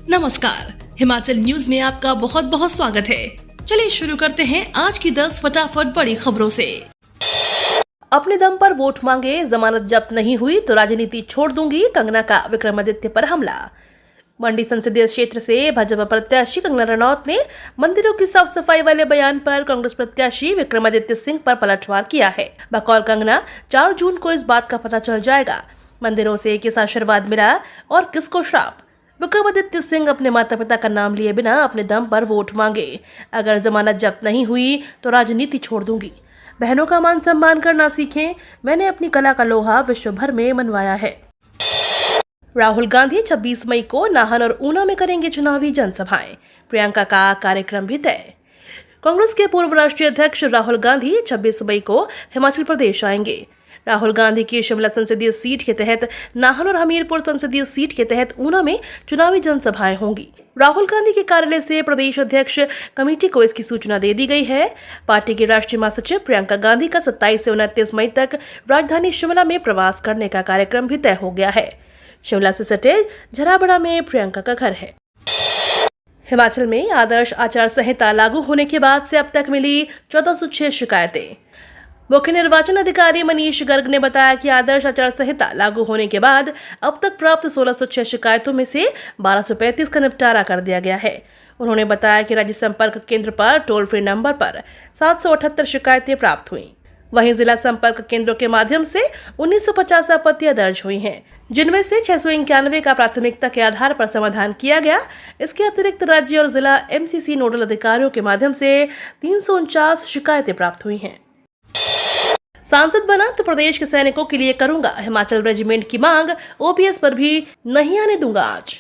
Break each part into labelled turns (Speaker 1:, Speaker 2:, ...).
Speaker 1: नमस्कार, हिमाचल न्यूज में आपका बहुत बहुत स्वागत है। चलिए शुरू करते हैं आज की 10 फटाफट बड़ी खबरों से। अपने दम पर वोट मांगे, जमानत जब्त नहीं हुई तो राजनीति छोड़ दूंगी, कंगना का विक्रमादित्य पर हमला। मंडी संसदीय क्षेत्र से भाजपा प्रत्याशी कंगना रनौत ने मंदिरों की साफ सफाई वाले बयान पर कांग्रेस प्रत्याशी विक्रमादित्य सिंह पर पलटवार किया है। बकौल कंगना, 4 जून को इस बात का पता चल जाएगा मंदिरों से किस आशीर्वाद मिला और किसको श्राप। विक्रमादित्य सिंह अपने माता पिता का नाम लिए बिना अपने दम पर वोट मांगे, अगर जमानत जब्त नहीं हुई तो राजनीति छोड़ दूंगी। बहनों का मान सम्मान करना सीखें, मैंने अपनी कला का लोहा विश्व भर में मनवाया है। राहुल गांधी 26 मई को नाहन और ऊना में करेंगे चुनावी जनसभाएं, प्रियंका का कार्यक्रम भी तय। कांग्रेस के पूर्व राष्ट्रीय अध्यक्ष राहुल गांधी 26 मई को हिमाचल प्रदेश आएंगे। राहुल गांधी की शिमला संसदीय सीट के तहत नाहन और हमीरपुर संसदीय सीट के तहत ऊना में चुनावी जनसभाएं होंगी। राहुल गांधी के कार्यालय से प्रदेश अध्यक्ष कमेटी को इसकी सूचना दे दी गई है। पार्टी की राष्ट्रीय महासचिव प्रियंका गांधी का 27 से 29 मई तक राजधानी शिमला में प्रवास करने का कार्यक्रम भी तय हो गया है। शिमला से सटे झराबड़ा में प्रियंका का घर है। हिमाचल में आदर्श आचार संहिता लागू होने के बाद से अब तक मिली 1406 शिकायतें। मुख्य निर्वाचन अधिकारी मनीष गर्ग ने बताया कि आदर्श आचार संहिता लागू होने के बाद अब तक प्राप्त 1606 शिकायतों में से 1235 का निपटारा कर दिया गया है। उन्होंने बताया कि राज्य संपर्क केंद्र पर टोल फ्री नंबर पर 778 शिकायतें प्राप्त हुई। वहीं जिला संपर्क केंद्रों के माध्यम से 1950 आपत्तियां दर्ज हुई हैं, जिनमें से 691 का प्राथमिकता के आधार पर समाधान किया गया। इसके अतिरिक्त राज्य और जिला MCC नोडल अधिकारियों के माध्यम से 349 शिकायतें प्राप्त हुई हैं। सांसद बना तो प्रदेश के सैनिकों के लिए करूंगा हिमाचल रेजिमेंट की मांग, OPS पर भी नहीं आने दूंगा आज।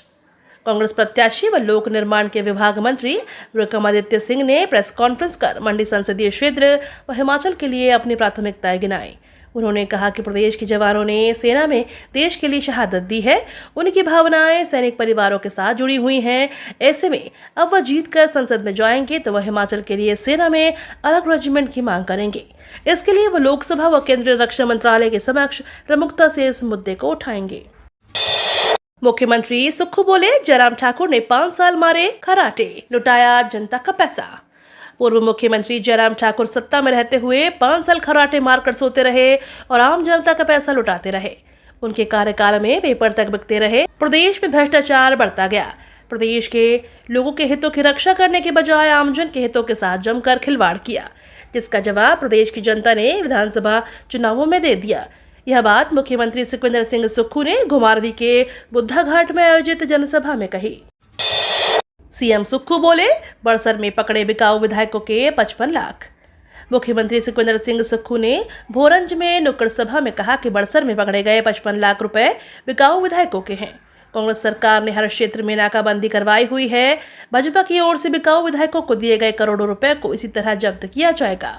Speaker 1: कांग्रेस प्रत्याशी व लोक निर्माण के विभाग मंत्री विक्रमादित्य सिंह ने प्रेस कॉन्फ्रेंस कर मंडी संसदीय क्षेत्र व हिमाचल के लिए अपनी प्राथमिकताएं गिनाई। उन्होंने कहा कि प्रदेश के जवानों ने सेना में देश के लिए शहादत दी है, उनकी भावनाएं सैनिक परिवारों के साथ जुड़ी हुई हैं। ऐसे में अब वह जीत कर संसद में जाएंगे तो वह हिमाचल के लिए सेना में अलग रेजिमेंट की मांग करेंगे। इसके लिए वह लोकसभा व केंद्रीय रक्षा मंत्रालय के समक्ष प्रमुखता से इस मुद्दे को उठाएंगे। मुख्यमंत्री सुक्खू बोले, जयराम ठाकुर ने 5 साल मारे खराटे, लुटाया जनता का पैसा। पूर्व मुख्यमंत्री जयराम ठाकुर सत्ता में रहते हुए 5 साल खराटे मारकर सोते रहे और आम जनता का पैसा लुटाते रहे। उनके कार्यकाल में पेपर तक बिकते रहे। प्रदेश में भ्रष्टाचार बढ़ता गया। प्रदेश के लोगों के हितों की रक्षा करने के बजाय आमजन के हितों के साथ जमकर खिलवाड़ किया, जिसका जवाब प्रदेश की जनता ने विधानसभा चुनावों में दे दिया। यह बात मुख्यमंत्री सुखविंदर सिंह सुक्खू ने घुमारवीं के बुद्धा घाट में आयोजित जनसभा में कही। सीएम सुक्खू बोले, बड़सर में पकड़े बिकाऊ विधायकों के 55 लाख। मुख्यमंत्री सुखविंदर सिंह सुक्खू ने भोरंज में नुक्कड़ सभा में कहा कि बड़सर में पकड़े गए 55 लाख रुपए बिकाऊ विधायकों के हैं। कांग्रेस सरकार ने हर क्षेत्र में नाकाबंदी करवाई हुई है। भाजपा की ओर से बिकाऊ विधायकों को दिए गए करोड़ों रुपए को इसी तरह जब्त किया जाएगा।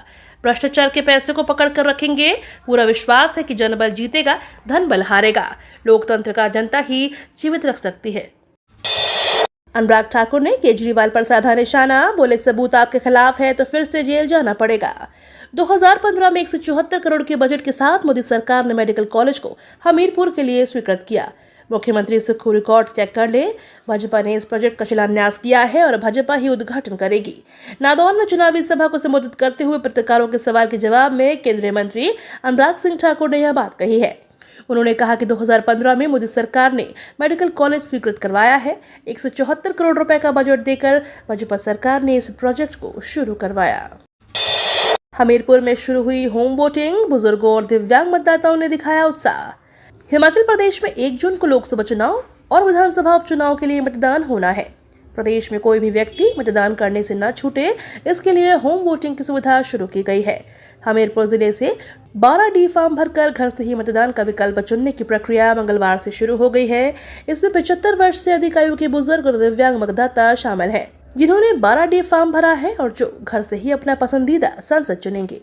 Speaker 1: भ्रष्टाचार के पैसे को पकड़ कर रखेंगे। पूरा विश्वास है कि जनबल जीतेगा, धन बल हारेगा। लोकतंत्र का जनता ही जीवित रख सकती है। अनुराग ठाकुर ने केजरीवाल पर साधा निशाना, बोले सबूत आपके खिलाफ है तो फिर से जेल जाना पड़ेगा। 2015 में 174 करोड़ के बजट के साथ मोदी सरकार ने मेडिकल कॉलेज को हमीरपुर के लिए स्वीकृत किया। मुख्यमंत्री सुक्खू रिकॉर्ड चेक कर ले, भाजपा ने इस प्रोजेक्ट का शिलान्यास किया है और भाजपा ही उद्घाटन करेगी। नादौन में चुनावी सभा को संबोधित करते हुए पत्रकारों के सवाल के जवाब में केंद्रीय मंत्री अनुराग सिंह ठाकुर ने यह बात कही है। उन्होंने कहा कि 2015 में मोदी सरकार ने मेडिकल कॉलेज स्वीकृत करवाया है। 174 करोड़ रुपए का बजट देकर भाजपा सरकार ने इस प्रोजेक्ट को शुरू करवाया। हमीरपुर में शुरू हुई होम वोटिंग, बुजुर्गों और दिव्यांग मतदाताओं ने दिखाया उत्साह। हिमाचल प्रदेश में 1 जून को लोकसभा चुनाव और विधानसभा उपचुनाव के लिए मतदान होना है। प्रदेश में कोई भी व्यक्ति मतदान करने से न छूटे, इसके लिए होम वोटिंग की सुविधा शुरू की गई है। हमीरपुर जिले से 12D फॉर्म भरकर घर से ही मतदान का विकल्प चुनने की प्रक्रिया मंगलवार से शुरू हो गई है। इसमें 75 वर्ष से अधिक आयु के बुजुर्ग और दिव्यांग मतदाता शामिल हैं, जिन्होंने 12D फॉर्म भरा है और जो घर से ही अपना पसंदीदा सांसद चुनेंगे।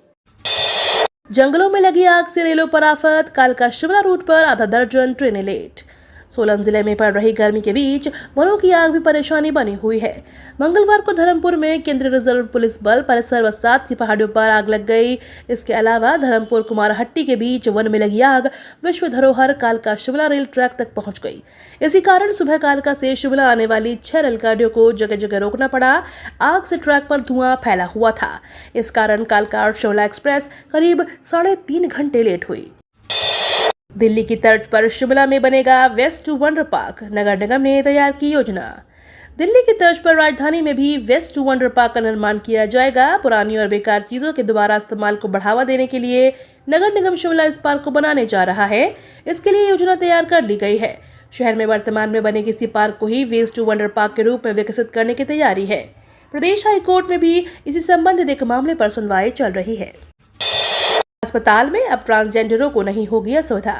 Speaker 1: जंगलों में लगी आग से रेलों पर आफत, कालका शिमला रूट पर आधा दर्जन ट्रेनें लेट। सोलन जिले में पड़ रही गर्मी के बीच वनों की आग भी परेशानी बनी हुई है। मंगलवार को धर्मपुर में केंद्रीय रिजर्व पुलिस बल परिसर व साथ की पहाड़ियों पर आग लग गई। इसके अलावा धर्मपुर कुमारहट्टी के बीच वन में लगी आग विश्व धरोहर कालका शिमला रेल ट्रैक तक पहुंच गई। इसी कारण सुबह कालका से शिमला आने वाली 6 रेलगाड़ियों को जगह जगह रोकना पड़ा। आग से ट्रैक पर धुआं फैला हुआ था। इस कारण कालका शिमला एक्सप्रेस करीब 3.5 घंटे लेट हुई। दिल्ली की तर्ज पर शिमला में बनेगा वेस्ट वंडर पार्क, नगर निगम ने तैयार की योजना। दिल्ली की तर्ज पर राजधानी में भी वेस्ट वंडर पार्क का निर्माण किया जाएगा। पुरानी और बेकार चीजों के दोबारा इस्तेमाल को बढ़ावा देने के लिए नगर निगम शिमला इस पार्क को बनाने जा रहा है। इसके लिए योजना तैयार कर ली गई है। शहर में वर्तमान में बने किसी पार्क को ही वेस्ट वंडर पार्क के रूप में विकसित करने की तैयारी है। प्रदेश हाई कोर्ट में भी इसी संबंधित एक मामले पर सुनवाई चल रही है। अस्पताल में अब ट्रांसजेंडरों को नहीं होगी असुविधा।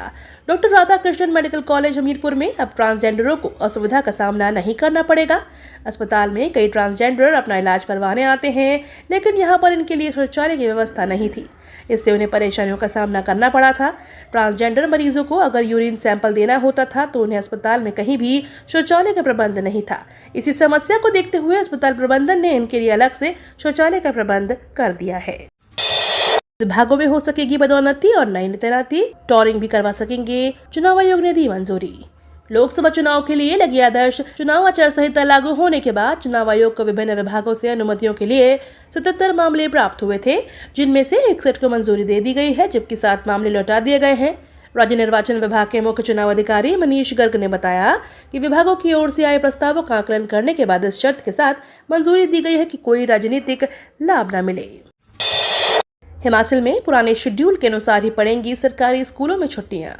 Speaker 1: Doctor Radhakrishnan medical college Hamirpur में अब ट्रांसजेंडरों को असुविधा का सामना नहीं करना पड़ेगा। अस्पताल में कई ट्रांसजेंडर अपना इलाज करवाने आते हैं, लेकिन यहां पर इनके लिए शौचालय की व्यवस्था नहीं थी। इससे उन्हें परेशानियों का सामना करना पड़ा था। ट्रांसजेंडर मरीजों को अगर यूरिन सैंपल देना होता था तो उन्हें अस्पताल में कहीं भी शौचालय का प्रबंध नहीं था। इसी समस्या को देखते हुए अस्पताल प्रबंधन ने इनके लिए अलग से शौचालय का प्रबंध कर दिया है। विभागों में हो सकेगी पदोन्नति और नई तैनाती, टॉरिंग भी करवा सकेंगे। चुनाव आयोग ने दी मंजूरी। लोकसभा चुनाव के लिए लगी आदर्श चुनाव आचार संहिता लागू होने के बाद चुनाव आयोग को विभिन्न विभागों से अनुमतियों के लिए 77 मामले प्राप्त हुए थे, जिनमें से 61 को मंजूरी दे दी गई है, जबकि 7 मामले लौटा दिए गए हैं। राज्य निर्वाचन विभाग के मुख्य चुनाव अधिकारी मनीष गर्ग ने बताया कि विभागों की ओर से आए प्रस्तावों का आकलन करने के बाद इस शर्त के साथ मंजूरी दी गई है कि कोई राजनीतिक लाभ न मिले। हिमाचल में पुराने शेड्यूल के अनुसार ही पड़ेंगी सरकारी स्कूलों में छुट्टियां।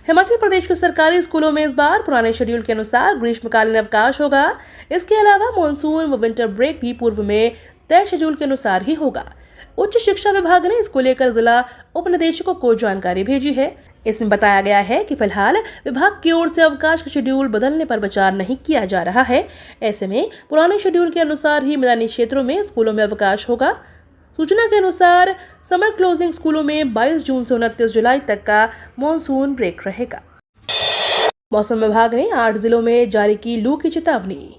Speaker 1: हिमाचल प्रदेश के सरकारी स्कूलों में इस बार पुराने शेड्यूल के अनुसार ग्रीष्मकालीन अवकाश होगा। इसके अलावा मॉनसून व विंटर ब्रेक भी पूर्व में तय शेड्यूल के अनुसार ही होगा। उच्च शिक्षा विभाग ने इसको लेकर जिला उपनिदेशकों को जानकारी भेजी है। इसमें बताया गया है कि फिलहाल विभाग की ओर से अवकाश का शेड्यूल बदलने पर विचार नहीं किया जा रहा है। ऐसे में पुराने शेड्यूल के अनुसार ही मैदानी क्षेत्रों में स्कूलों में अवकाश होगा। सूचना के अनुसार समर क्लोजिंग स्कूलों में 22 जून से 29 जुलाई तक का मॉनसून ब्रेक रहेगा। मौसम विभाग ने 8 जिलों में जारी की लू की चेतावनी।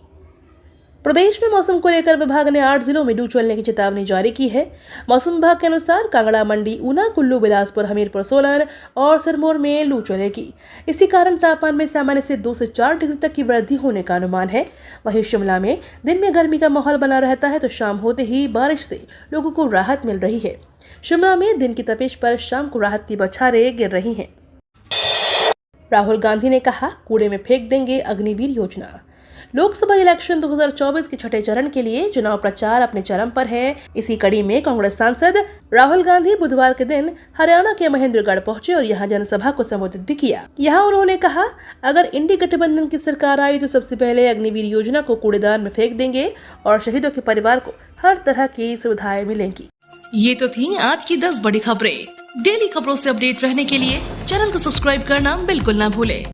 Speaker 1: प्रदेश में मौसम को लेकर विभाग ने 8 जिलों में लू चलने की चेतावनी जारी की है। मौसम विभाग के अनुसार कांगड़ा, मंडी, ऊना, कुल्लू, बिलासपुर, हमीरपुर, सोलन और सिरमौर में लू चलेगी। इसी कारण तापमान में सामान्य से 2 से 4 डिग्री तक की वृद्धि होने का अनुमान है। वहीं शिमला में दिन में गर्मी का माहौल बना रहता है तो शाम होते ही बारिश से लोगों को राहत मिल रही है। शिमला में दिन की तपिश पर शाम को राहत की बौछारें गिर रही हैं। राहुल गांधी ने कहा, कूड़े में फेंक देंगे अग्निवीर योजना। लोकसभा इलेक्शन 2024 के छठे चरण के लिए चुनाव प्रचार अपने चरम पर है। इसी कड़ी में कांग्रेस सांसद राहुल गांधी बुधवार के दिन हरियाणा के महेंद्रगढ़ पहुंचे और यहां जनसभा को संबोधित भी किया। यहां उन्होंने कहा, अगर इंडी गठबंधन की सरकार आई तो सबसे पहले अग्निवीर योजना को कूड़ेदान में फेंक देंगे और शहीदों के परिवार को हर तरह की सुविधाएं मिलेंगी।
Speaker 2: ये तो थी आज की 10 बड़ी खबरें। डेली खबरों से अपडेट रहने के लिए चैनल को सब्सक्राइब करना बिल्कुल ना भूले।